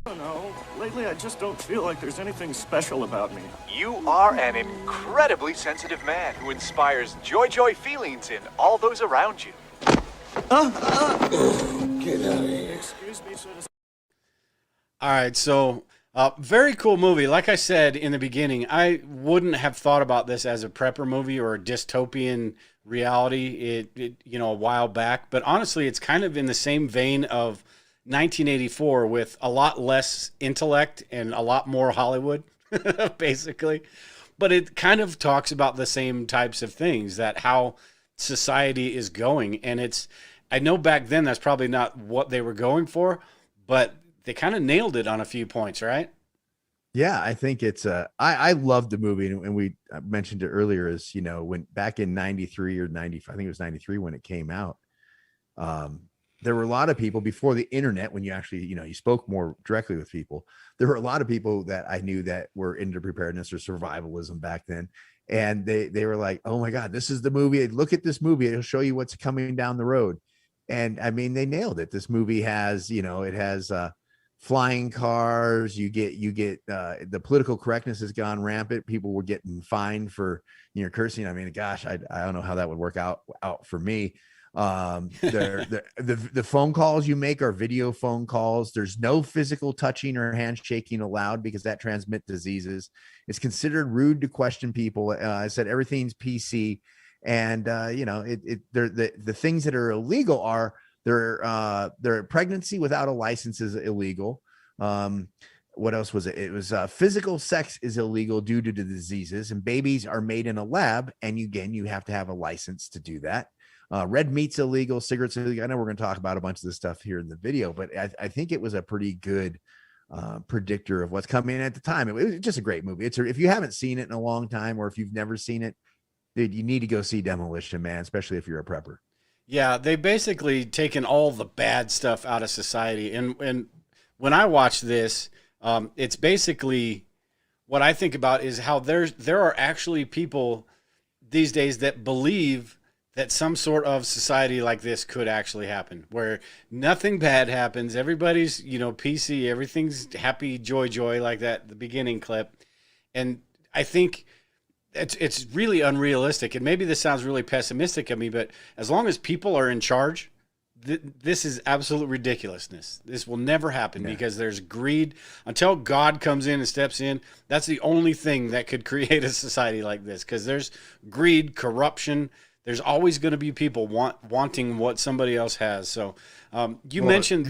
don't know. Lately, I just don't feel like there's anything special about me. You are an incredibly sensitive man who inspires joy feelings in all those around you. Get out of here. Excuse me, citizen. All right, so very cool movie. Like I said in the beginning, I wouldn't have thought about this as a prepper movie or a dystopian reality a while back. But honestly, it's kind of in the same vein of 1984 with a lot less intellect and a lot more Hollywood, basically. But it kind of talks about the same types of things, that how society is going. And I know back then that's probably not what they were going for, but they kind of nailed it on a few points, right? Yeah, I think it's I loved the movie, and we mentioned it earlier, is when back in 93 or 95, I think it was 93 when it came out. There were a lot of people before the internet, when you actually, you spoke more directly with people. There were a lot of people that I knew that were into preparedness or survivalism back then. And they were like, oh my God, this is the movie. Look at this movie. It'll show you what's coming down the road. And I mean, they nailed it. This movie has, it has flying cars. You get the political correctness has gone rampant. People were getting fined for, cursing. I mean, gosh, I don't know how that would work out for me. The phone calls you make are video phone calls. There's no physical touching or handshaking allowed because that transmit diseases. It's considered rude to question people. I said everything's PC, and the things that are illegal are their pregnancy without a license is illegal. What else was it? It was physical sex is illegal due to the diseases, and babies are made in a lab, and you have to have a license to do that. Red meat's illegal, cigarettes illegal. I know we're going to talk about a bunch of this stuff here in the video, but I think it was a pretty good predictor of what's coming at the time. It was just a great movie. If you haven't seen it in a long time, or if you've never seen it, dude, you need to go see Demolition Man, especially if you're a prepper. Yeah, they basically taken all the bad stuff out of society. And when I watch this, it's basically what I think about is how there are actually people these days that believe that some sort of society like this could actually happen, where nothing bad happens. Everybody's, PC, everything's happy, joy, like that, the beginning clip. And I think it's really unrealistic. And maybe this sounds really pessimistic of me, but as long as people are in charge, this is absolute ridiculousness. This will never happen because there's greed. Until God comes in and steps in, that's the only thing that could create a society like this, because there's greed, corruption. There's always going to be people wanting what somebody else has. So you mentioned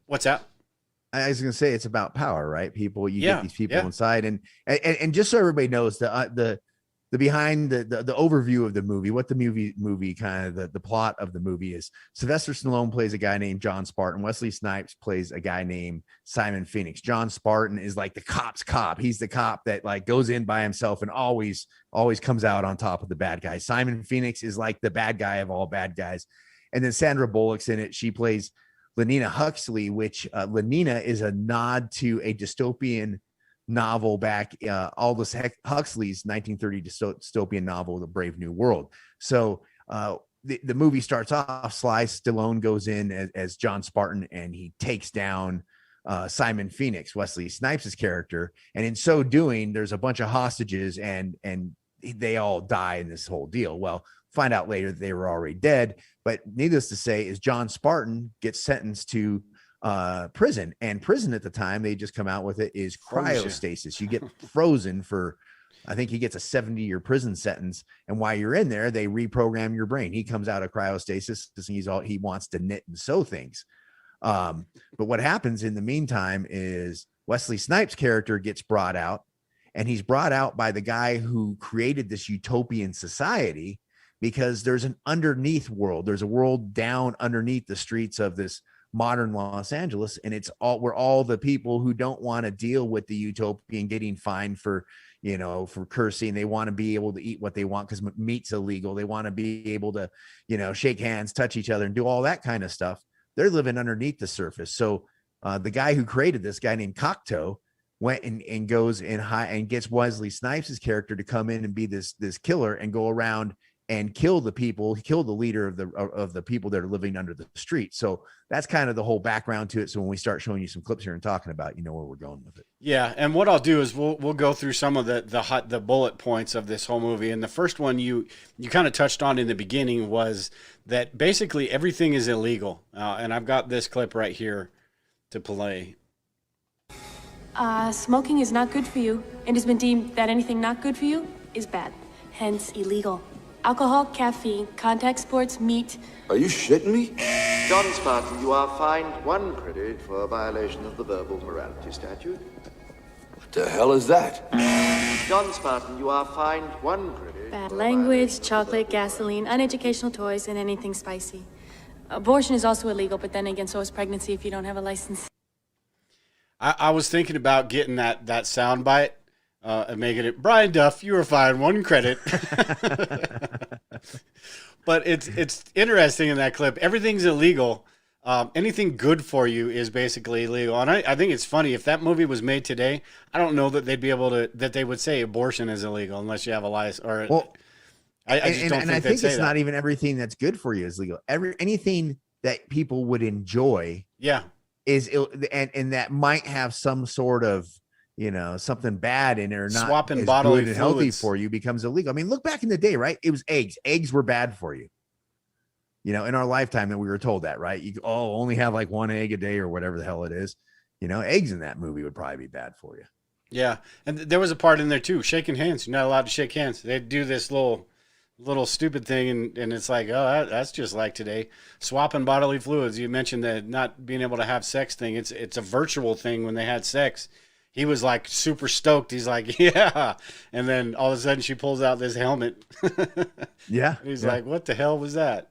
what's that? I was going to say it's about power, right? People, get these people inside, and just so everybody knows the behind the overview of the movie, what the movie kind of the plot of the movie is. Sylvester Stallone plays a guy named John Spartan. Wesley Snipes plays a guy named Simon Phoenix. John Spartan is like the cop's cop. He's the cop that like goes in by himself and always comes out on top of the bad guys. Simon Phoenix is like the bad guy of all bad guys. And then Sandra Bullock's in it. She plays Lenina Huxley, which Lenina is a nod to a dystopian novel back, Aldous Huxley's 1930 dystopian novel, The Brave New World. So the movie starts off, Sly Stallone goes in as John Spartan, and he takes down Simon Phoenix, Wesley Snipes' character. And in so doing, there's a bunch of hostages, and they all die in this whole deal. Well, find out later that they were already dead. But needless to say is John Spartan gets sentenced to prison, and prison at the time they just come out with it is cryostasis. You get frozen for, I think he gets a 70-year prison sentence, and while you're in there they reprogram your brain. He comes out of cryostasis because he wants to knit and sew things. But what happens in the meantime is Wesley Snipes' character gets brought out, and he's brought out by the guy who created this utopian society, because there's an underneath world. There's a world down underneath the streets of this modern Los Angeles, and it's all the people who don't want to deal with the utopian getting fined for cursing. They want to be able to eat what they want because meat's illegal. They want to be able to shake hands, touch each other, and do all that kind of stuff. They're living underneath the surface. So the guy who created this, guy named Cocteau, went and goes and gets Wesley Snipes' character to come in and be this killer and go around and kill the leader of the people that are living under the street. So that's kind of the whole background to it. So when we start showing you some clips here and talking about, you know where we're going with it. Yeah, and what I'll do is we'll go through some of the bullet points of this whole movie. And the first one you kind of touched on in the beginning was that basically everything is illegal. And I've got this clip right here to play. Smoking is not good for you, and has been deemed that anything not good for you is bad, hence illegal. Alcohol, caffeine, contact sports, meat. Are you shitting me? John Spartan, you are fined 1 credit for a violation of the verbal morality statute. What the hell is that? John Spartan, you are fined 1 credit. Bad language, chocolate, gasoline, uneducational toys, and anything spicy. Abortion is also illegal, but then again, so is pregnancy if you don't have a license. I was thinking about getting that sound bite and making it, Brian Duff, you were fined 1 credit. But it's interesting in that clip. Everything's illegal. Anything good for you is basically illegal. And I think it's funny, if that movie was made today, I don't know that they'd be able to, that they would say abortion is illegal unless you have a license. Or I just don't think I think it's that. not even everything that's good for you is legal. Anything that people would enjoy, is and that might have some sort of, you know, something bad in it or not swapping as bodily good and fluids. healthy for you becomes illegal. I mean, look back in the day, right? It was eggs. Eggs were bad for you. You know, in our lifetime that we were told that, right? You only have like 1 egg a day or whatever the hell it is. You know, eggs in that movie would probably be bad for you. Yeah. And there was a part in there too, shaking hands. You're not allowed to shake hands. They do this little stupid thing, and it's like, oh, that's just like today. Swapping bodily fluids. You mentioned the not being able to have sex thing. It's a virtual thing. When they had sex, he was like super stoked. He's like, yeah. And then all of a sudden she pulls out this helmet. Yeah. He's like, what the hell was that?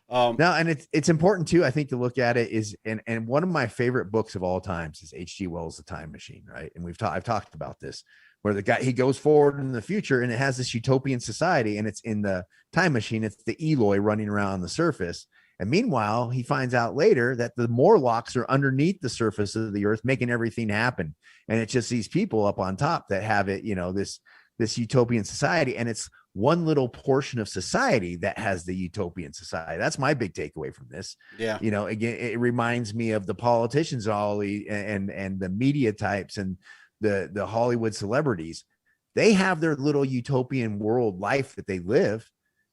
No, and it's important too, I think, to look at it is, and one of my favorite books of all times is H.G. Wells' The Time Machine, right? And I've talked about this, where the guy, he goes forward in the future and it has this utopian society, and it's in the time machine. It's the Eloi running around on the surface. And meanwhile, he finds out later that the Morlocks are underneath the surface of the earth, making everything happen. And it's just these people up on top that have it, you know, this utopian society. And it's one little portion of society that has the utopian society. That's my big takeaway from this. Yeah. You know, again, it reminds me of the politicians, and the media types and the Hollywood celebrities. They have their little utopian world life that they live,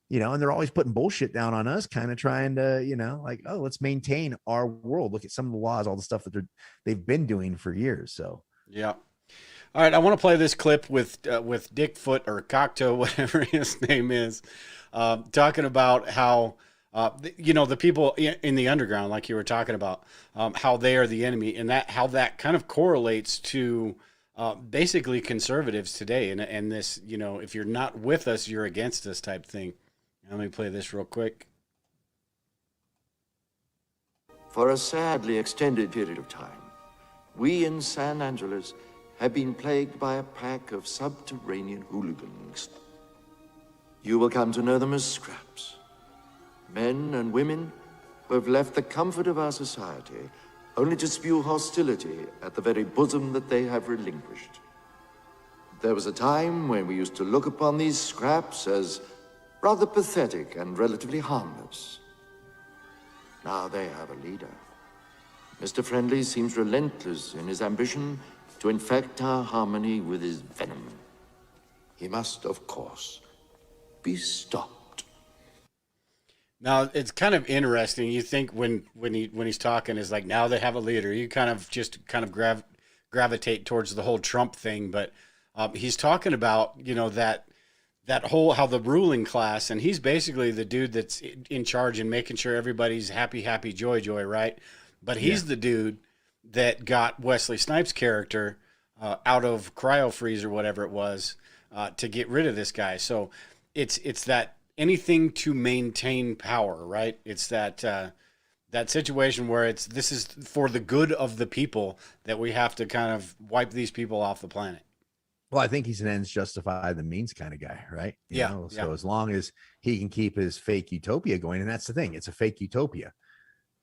you know, and they're always putting bullshit down on us, kind of trying to, you know, like, oh, let's maintain our world. Look at some of the laws, all the stuff that they've been doing for years. So, yeah. All right, I want to play this clip with Dickfoot or Cocteau, whatever his name is, talking about how, you know, the people in the underground, like you were talking about, how they are the enemy, and how that kind of correlates to basically conservatives today, and this, you know, if you're not with us, you're against us type thing. Let me play this real quick. For a sadly extended period of time, we in San Angeles have been plagued by a pack of subterranean hooligans. You will come to know them as scraps. Men and women who have left the comfort of our society only to spew hostility at the very bosom that they have relinquished. There was a time when we used to look upon these scraps as rather pathetic and relatively harmless. Now they have a leader. Mr. Friendly seems relentless in his ambition to infect our harmony with his venom. He must, of course, be stopped. Now, it's kind of interesting. You think when he's talking is like, now they have a leader. You kind of gravitate towards the whole Trump thing, but he's talking about, you know, that whole, how the ruling class, and he's basically the dude that's in charge and making sure everybody's happy, joy, right? But he's the dude that got Wesley Snipes' character out of cryo freeze or whatever it was to get rid of this guy. So it's that anything to maintain power, right? It's that situation where this is for the good of the people that we have to kind of wipe these people off the planet. Well, I think he's an ends justify the means kind of guy, right? You know? So as long as he can keep his fake utopia going, and that's the thing, it's a fake utopia.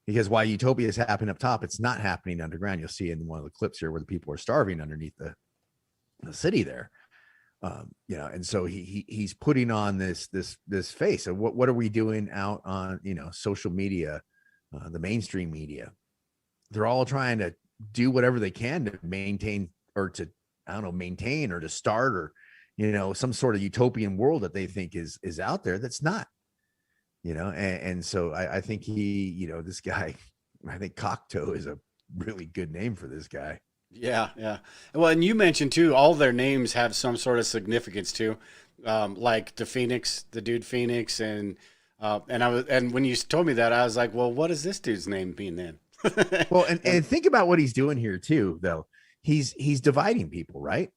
Because while utopia is happening up top, it's not happening underground. You'll see in one of the clips here where the people are starving underneath the city there. You know, and so he's putting on this face of what are we doing out on, you know, social media, the mainstream media. They're all trying to do whatever they can to maintain or to, I don't know, maintain or to start or, you know, some sort of utopian world that they think is out there. That's not, you know, and so I think you know, this guy, I think Cocteau is a really good name for this guy. Yeah, yeah. Well, and you mentioned too, all their names have some sort of significance too, like the Phoenix, the dude Phoenix, and when you told me that, I was like, well, what does this dude's name mean then? Well, and think about what he's doing here too, though. He's dividing people, right?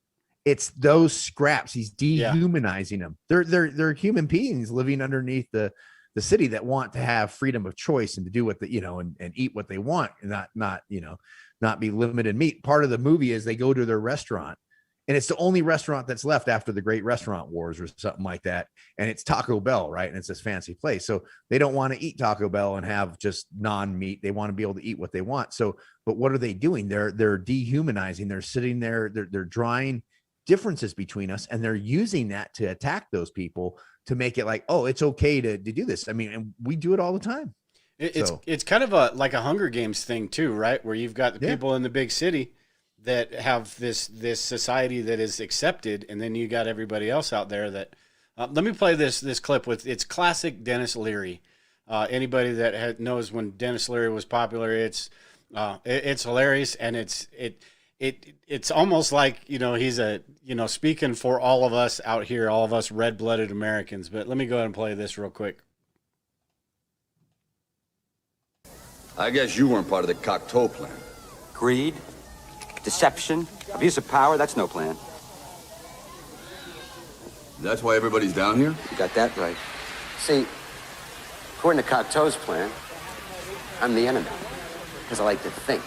It's those scraps. He's dehumanizing them. They're human beings living underneath the city that want to have freedom of choice and to do what the, you know, and eat what they want and not, you know, not be limited in meat. Part of the movie is they go to their restaurant and it's the only restaurant that's left after the Great Restaurant Wars or something like that. And it's Taco Bell, right? And it's this fancy place. So they don't want to eat Taco Bell and have just non-meat. They want to be able to eat what they want. So, but what are they doing? They're dehumanizing. They're sitting there. They're drawing differences between us. And they're using that to attack those people to make it like, oh, it's okay to do this. I mean, and we do it all the time. It's kind of like a Hunger Games thing too, right? Where you've got the people in the big city that have this society that is accepted, and then you got everybody else out there that. Let me play this clip with it's classic Dennis Leary. Anybody that knows when Dennis Leary was popular, it's hilarious, and it's almost like, you know, he's speaking for all of us out here, all of us red-blooded Americans. But let me go ahead and play this real quick. I guess you weren't part of the Cocteau plan. Greed, deception, abuse of power, that's no plan. That's why everybody's down here? You got that right. See, according to Cocteau's plan, I'm the enemy. Because I like to think.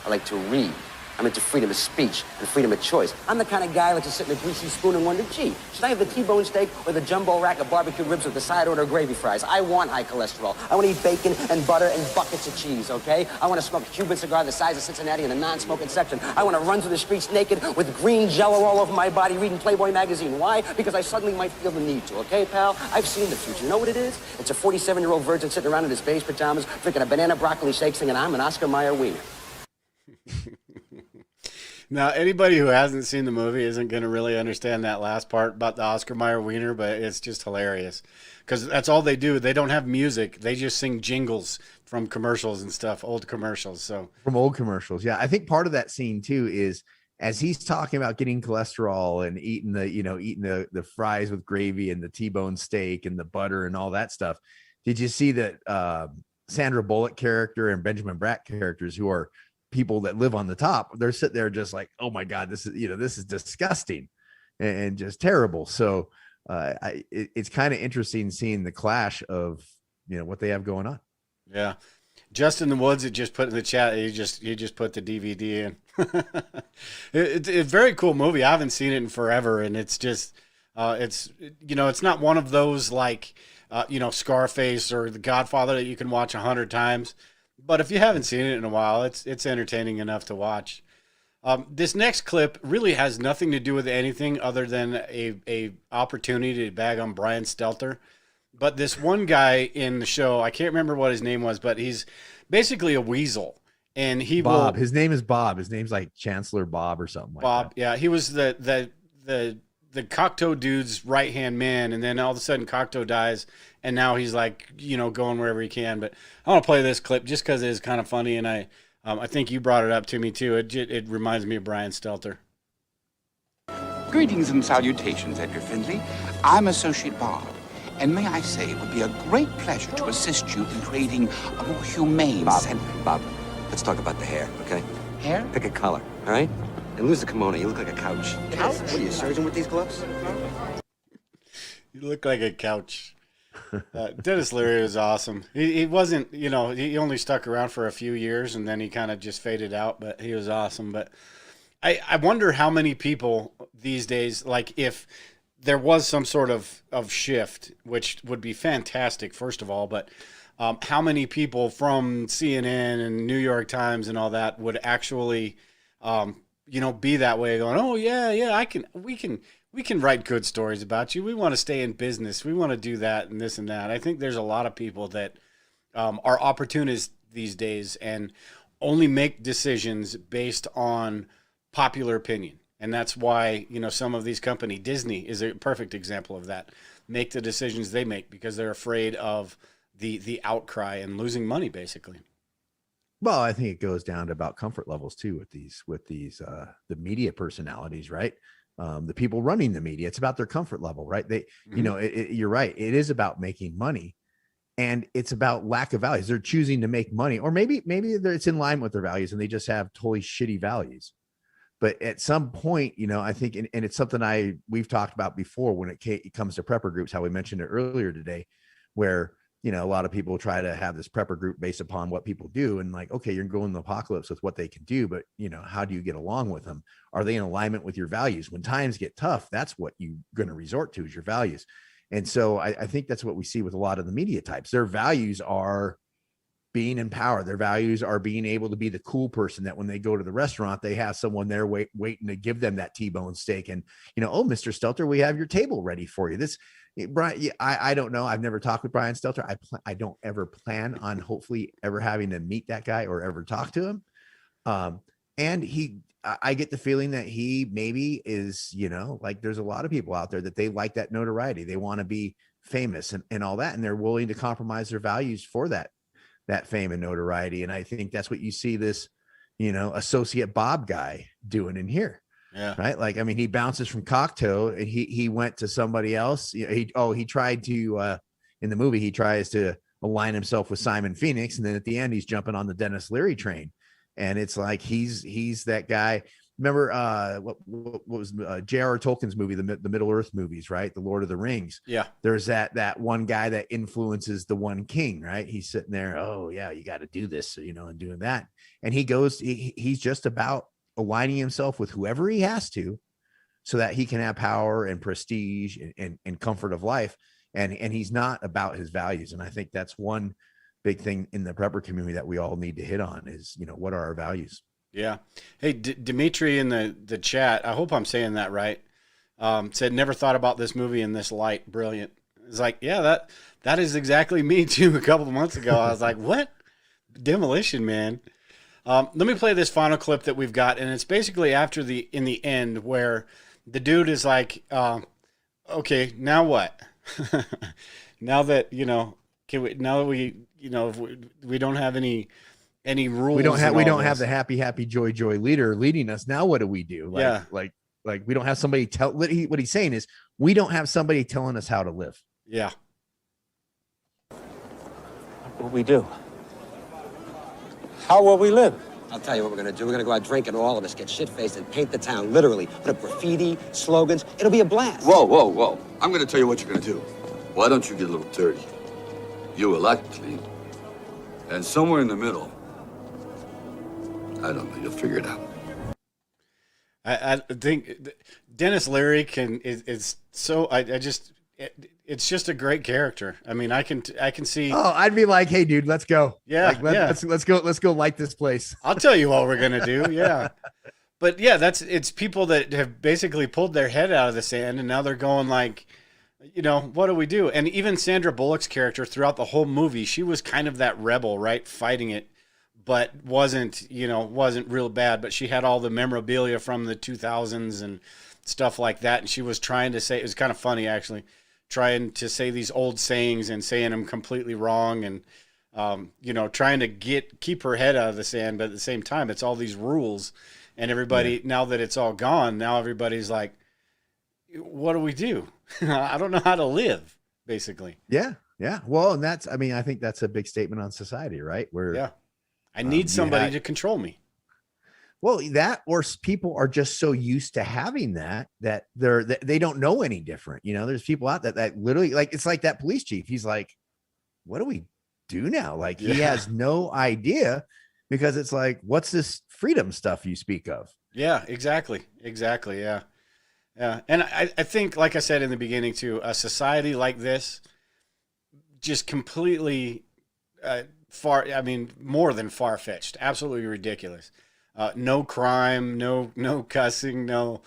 I like to read. I'm into freedom of speech and freedom of choice. I'm the kind of guy that just sit in a greasy spoon and wonder, gee, should I have the T-bone steak or the jumbo rack of barbecue ribs with the side order of gravy fries? I want high cholesterol. I want to eat bacon and butter and buckets of cheese, okay? I want to smoke a Cuban cigar the size of Cincinnati in the non-smoking section. I want to run through the streets naked with green Jell-O all over my body reading Playboy magazine. Why? Because I suddenly might feel the need to, okay, pal? I've seen the future. You know what it is? It's a 47-year-old virgin sitting around in his beige pajamas, drinking a banana broccoli shake, singing, I'm an Oscar Mayer wiener. Now, anybody who hasn't seen the movie isn't going to really understand that last part about the Oscar Mayer wiener, but it's just hilarious because that's all they do. They don't have music. They just sing jingles from commercials and stuff, old commercials. So from old commercials. Yeah. I think part of that scene too is as he's talking about getting cholesterol and eating the fries with gravy and the T-bone steak and the butter and all that stuff. Did you see that Sandra Bullock character and Benjamin Bratt characters who are people that live on the top, they're sitting there just like, oh my God, this is disgusting and just terrible. So it's kind of interesting seeing the clash of, you know, what they have going on. Yeah. Justin the Woods had just put in the chat, he just put the DVD in. It's a very cool movie. I haven't seen it in forever. And it's just, it's not one of those like, Scarface or The Godfather that you can watch 100 times. But if you haven't seen it in a while, it's entertaining enough to watch. This next clip really has nothing to do with anything other than a opportunity to bag on Brian Stelter. But this one guy in the show, I can't remember what his name was, but he's basically a weasel. And Bob. His name is Bob. His name's like Chancellor Bob or something like Bob, that. yeah. He was the Cocteau dude's right-hand man, and then all of a sudden Cocteau dies, and now he's like, going wherever he can. But I want to play this clip just because it is kind of funny, and I think you brought it up to me too. It reminds me of Brian Stelter. Greetings and salutations, Edgar Findlay. I'm Associate Bob, and may I say it would be a great pleasure to assist you in creating a more humane... Bob, let's talk about the hair, okay? Hair? Pick a color, all right? And lose the kimono. You look like a couch. Couch? What are you, a surgeon with these gloves? You look like a couch. Dennis Leary was awesome. He wasn't, he only stuck around for a few years and then he kind of just faded out, but he was awesome. But I wonder how many people these days, like if there was some sort of shift, which would be fantastic, first of all, but how many people from CNN and New York Times and all that would actually, be that way going, oh yeah, we we can write good stories about you. We want to stay in business. We want to do that and this and that. I think there's a lot of people that are opportunists these days and only make decisions based on popular opinion. And that's why, some of these companies, Disney is a perfect example of that, make the decisions they make because they're afraid of the outcry and losing money, basically. Well, I think it goes down to about comfort levels too with these the media personalities, right? The people running the media. It's about their comfort level, right? They, you're right. It is about making money, and it's about lack of values. They're choosing to make money, or maybe it's in line with their values, and they just have totally shitty values. But at some point, I think, and it's something we've talked about before when it comes to prepper groups, how we mentioned it earlier today, where a lot of people try to have this prepper group based upon what people do. And like, okay, you're going to the apocalypse with what they can do, but how do you get along with them? Are they in alignment with your values? When times get tough, that's what you're going to resort to is your values. And so I think that's what we see with a lot of the media types. Their values are being in power. Their values are being able to be the cool person that when they go to the restaurant, they have someone there waiting to give them that T-bone steak. And, oh, Mr. Stelter, we have your table ready for you. Brian, I don't know. I've never talked with Brian Stelter. I don't ever plan on hopefully ever having to meet that guy or ever talk to him. And I get the feeling that he maybe is, like there's a lot of people out there that they like that notoriety. They want to be famous and all that. And they're willing to compromise their values for that fame and notoriety. And I think that's what you see this, associate Bob guy doing in here. Yeah. Right. Like, I mean, he bounces from Cocteau and he went to somebody else. He tried to, in the movie, he tries to align himself with Simon Phoenix. And then at the end, he's jumping on the Dennis Leary train. And it's like, he's that guy. Remember, what was J.R.R. Tolkien's movie, the Middle Earth movies, right? The Lord of the Rings. Yeah. There's that one guy that influences the one king, right? He's sitting there. Oh yeah, you got to do this, and doing that. And he's just about aligning himself with whoever he has to, so that he can have power and prestige and comfort of life. And he's not about his values. And I think that's one big thing in the prepper community that we all need to hit on is, what are our values? Yeah. Hey, Dimitri in the chat, I hope I'm saying that right, said, never thought about this movie in this light. Brilliant. It's like, yeah, that is exactly me too. A couple of months ago, I was like, what? Demolition Man. Let me play this final clip that we've got. And it's basically in the end where the dude is like, okay, now what? Now that, we don't have any rules. We don't have the happy joy leader leading us. Now what do we do? Like we don't have somebody what he's saying is we don't have somebody telling us how to live. Yeah. What we do? How will we live? I'll tell you what we're gonna do. We're gonna go out drinking, all of us, get shit-faced and paint the town, literally. Put up graffiti, slogans. It'll be a blast. Whoa. I'm gonna tell you what you're gonna do. Why don't you get a little dirty? You will act clean. And somewhere in the middle, I don't know, you'll figure it out. I think Dennis Leary it's just a great character. I mean, I can see. Oh, I'd be like, hey, dude, let's go. Yeah, let's go light this place. I'll tell you what we're gonna do. Yeah, but yeah, it's people that have basically pulled their head out of the sand, and now they're going like, what do we do? And even Sandra Bullock's character throughout the whole movie, she was kind of that rebel, right, fighting it, but wasn't real bad. But she had all the memorabilia from the 2000s and stuff like that, and she was trying to say, it was kind of funny actually, trying to say these old sayings and saying them completely wrong, and trying to keep her head out of the sand, but at the same time, it's all these rules, and everybody now that it's all gone, now everybody's like, what do we do? I don't know how to live, basically. Yeah. Well, and I think that's a big statement on society, right? Where I need somebody to control me. Well, that or people are just so used to having that they don't know any different. There's people out there that literally, like, it's like that police chief. He's like, what do we do now? Like, he has no idea, because it's like, what's this freedom stuff you speak of? Yeah, exactly. Yeah. Yeah. And I think, like I said in the beginning too, a society like this, just completely more than far-fetched, absolutely ridiculous. No crime, no cussing, no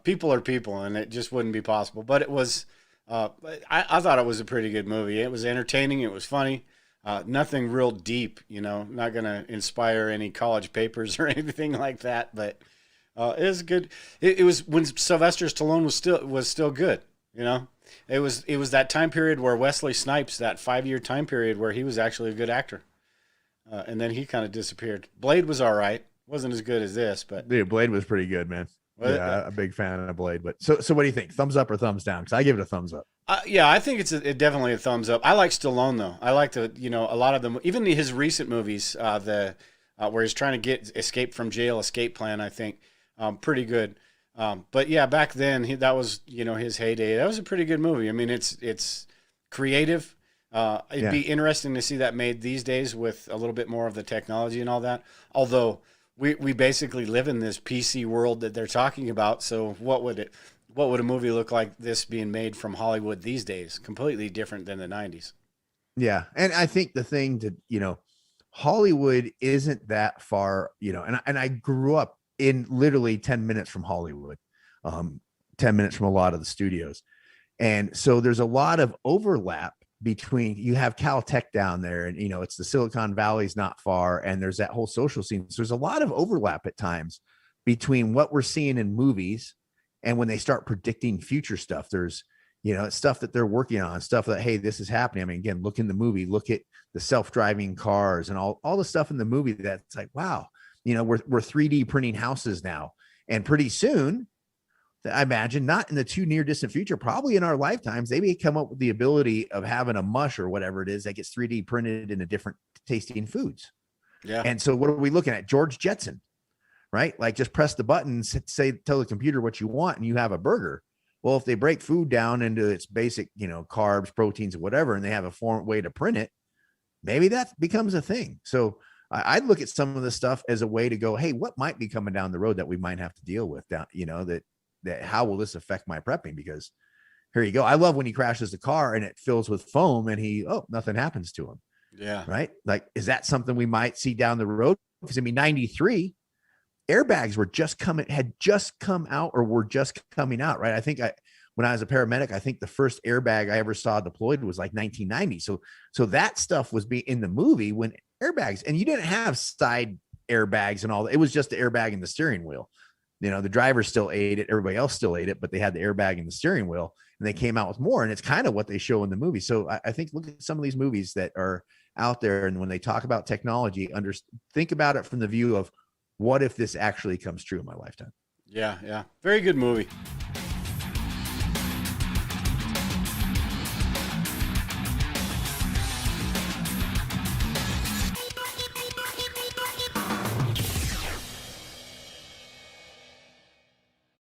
People are people, and it just wouldn't be possible. But it was, I thought it was a pretty good movie. It was entertaining. It was funny. Nothing real deep, not going to inspire any college papers or anything like that. But it was good. It was when Sylvester Stallone was still good. It was that time period where Wesley Snipes, that 5-year time period where he was actually a good actor. And then he kind of disappeared. Blade was all right. Wasn't as good as this, but dude, Blade was pretty good, man. Yeah, a big fan of Blade. But so what do you think? Thumbs up or thumbs down? Because I give it a thumbs up. Yeah, I think it's definitely a thumbs up. I like Stallone though. I like a lot of them, even his recent movies, where he's trying to escape from jail, Escape Plan. I think pretty good. But yeah, back then that was his heyday. That was a pretty good movie. I mean, it's creative. It'd be interesting to see that made these days with a little bit more of the technology and all that. Although we basically live in this PC world that they're talking about. So what would a movie look like this being made from Hollywood these days? Completely different than the 90s. Yeah. And I think the thing Hollywood isn't that far, and I grew up in literally 10 minutes from Hollywood, 10 minutes from a lot of the studios. And so there's a lot of overlap between, you have Caltech down there, and it's the Silicon Valley's not far, and there's that whole social scene. So there's a lot of overlap at times between what we're seeing in movies and when they start predicting future stuff. There's it's stuff that they're working on, stuff that, hey, this is happening. I mean, again, look in the movie, look at the self-driving cars and all the stuff in the movie that's like, wow, we're 3D printing houses now, and pretty soon, I imagine, not in the too near distant future, probably in our lifetimes, they may come up with the ability of having a mush or whatever it is that gets 3D printed into different tasting foods. Yeah. And so what are we looking at? George Jetson, right? Like, just press the button, tell the computer what you want, and you have a burger. Well, if they break food down into its basic, carbs, proteins, or whatever, and they have a way to print it, maybe that becomes a thing. So I'd look at some of this stuff as a way to go, hey, what might be coming down the road that we might have to deal with down, that how will this affect my prepping? Because here you go. I love when he crashes the car and it fills with foam and nothing happens to him. Yeah. Right. Like, is that something we might see down the road? Because 93 airbags had just come out or were just coming out. Right. I think when I was a paramedic, I think the first airbag I ever saw deployed was like 1990. So that stuff was in the movie when airbags, and you didn't have side airbags and all that. It was just the airbag in the steering wheel. The driver still ate it. Everybody else still ate it, but they had the airbag in the steering wheel, and they came out with more. And it's kind of what they show in the movie. So I think look at some of these movies that are out there, and when they talk about technology, think about it from the view of what if this actually comes true in my lifetime. Yeah. Very good movie.